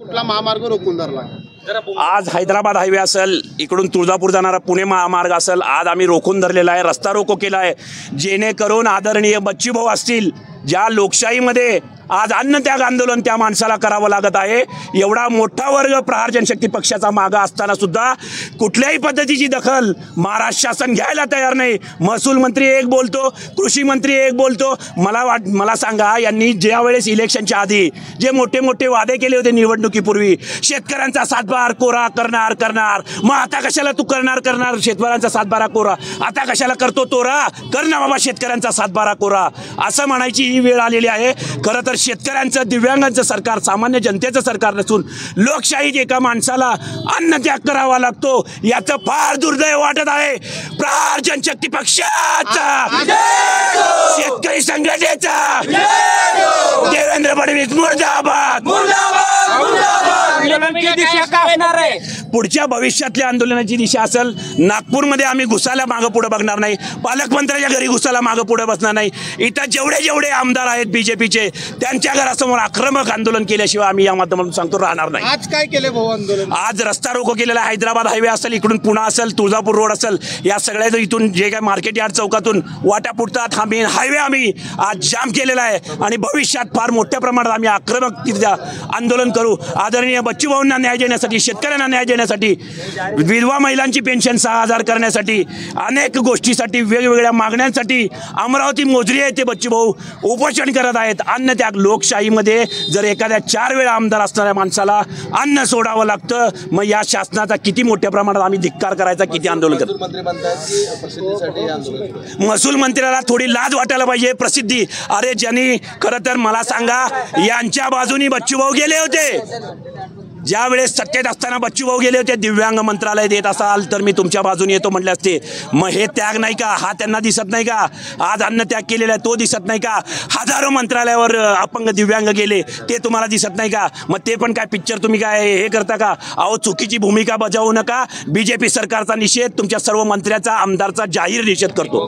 कुठला महामार्ग रोखून धरला? आज हैदराबाद हायवे असेल, इकडून तुळजापूर जाणारा पुणे महामार्ग असेल, आज आम्ही रोखून धरलेला आहे, रस्ता रोको केला आहे, जेणेकरून आदरणीय बच्चूभाऊ असतील, ज्या लोकशाहीमध्ये आज अन्नत्याग आंदोलन त्या माणसाला करावं लागत आहे, एवढा मोठा वर्ग प्रहार जनशक्ती पक्षाचा मागा असताना सुद्धा कुठल्याही पद्धतीची दखल महाराष्ट्र शासन घ्यायला तयार नाही। महसूल मंत्री एक बोलतो, कृषी मंत्री एक बोलतो। मला सांगा, यांनी ज्या वेळेस इलेक्शनच्या आधी जे मोठे मोठे वादे केले होते निवडणुकीपूर्वी, शेतकऱ्यांचा सातबारा कोरा करणार, मग आता कशाला तू करणार शेतकऱ्यांचा सातबारा कोरा, आता कशाला करतो तोरा, कर ना बाबा शेतकऱ्यांचा सातबारा कोरा, असं म्हणायची ही वेळ आलेली आहे। खरं तर शेतकऱ्यांचं, दिव्यांगांचं सरकार सामान्य जनतेचं सरकार नसून लोकशाहीत एका माणसाला अन्नत्याग करावा लागतो, याचं फार दुर्दैव वाटत आहे। प्रहार जनशक्ती पक्षाचा, शेतकरी संघटनेचा देवेंद्र फडणवीस मुर्दाबाद। पुढच्या भविष्यातल्या आंदोलनाची दिशा असेल, नागपूरमध्ये आम्ही घुसायला मागं पुढे बघणार नाही, पालकमंत्र्याच्या घरी घुसायला मागं पुढे बसणार नाही। इथं जेवढे आमदार आहेत बीजेपीचे, त्यांच्या घरासमोर आक्रमक आंदोलन केल्याशिवाय आम्ही या माध्यमातून सांगतो राहणार नाही। आज काय केले भाऊ आंदोलन? आज रस्ता रोको केलेला, हैदराबाद हायवे असेल, इकडून पुणे असेल, तुळजापूर रोड असेल, या सगळ्या इथून जे काय मार्केट यार्ड चौकातून वाटा फुटतात, हा मेन हायवे आम्ही आज जाम केलेला आहे आणि भविष्यात फार मोठ्या प्रमाणात आम्ही आक्रमक आंदोलन करू। आदरणीय बच्चूभाऊंना न्याय देण्यासाठी, शेतकऱ्यांना न्याय देण्यासाठी, विधवा महिलांची पेन्शन 6000 करण्यासाठी, अनेक गोष्टीसाठी, वेगवेगळ्या मागण्यांसाठी अमरावती मोजरी आहे ते बच्चूभाऊ उपोषण करत आहेत। अन्नत्याग, लोकशाहीमध्ये जर एखाद्या 4 वेळा आमदार असणाऱ्या माणसाला अन्न सोडावं लागतं, मग या शासनाचा किती मोठ्या प्रमाणात आम्ही धिक्कार करायचा, किती आंदोलन करतो। महसूल मंत्र्याला थोडी लाज वाटायला पाहिजे, प्रसिद्धी। अरे ज्यांनी, खरं तर मला सांगा, यांच्या बाजूनी बच्चूभाऊ गेले होते, ज्या वेळेस सत्तेत असताना बच्चूभाऊ गेले होते, दिव्यांग मंत्रालय देत असाल तर मी तुमच्या बाजूने येतो म्हटले असते। मग हे त्याग नाही का? हा त्यांना दिसत नाही का? आज अन्न त्याग केलेला आहे तो दिसत नाही का? हजारो मंत्रालयावर अपंग दिव्यांग गेले, ते तुम्हाला दिसत नाही का? मग ते पण काय पिक्चर तुम्ही काय हे करता का? अहो, चुकीची भूमिका बजावू नका। बीजेपी सरकारचा निषेध, तुमच्या सर्व मंत्र्याचा, आमदारचा जाहीर निषेध करतो।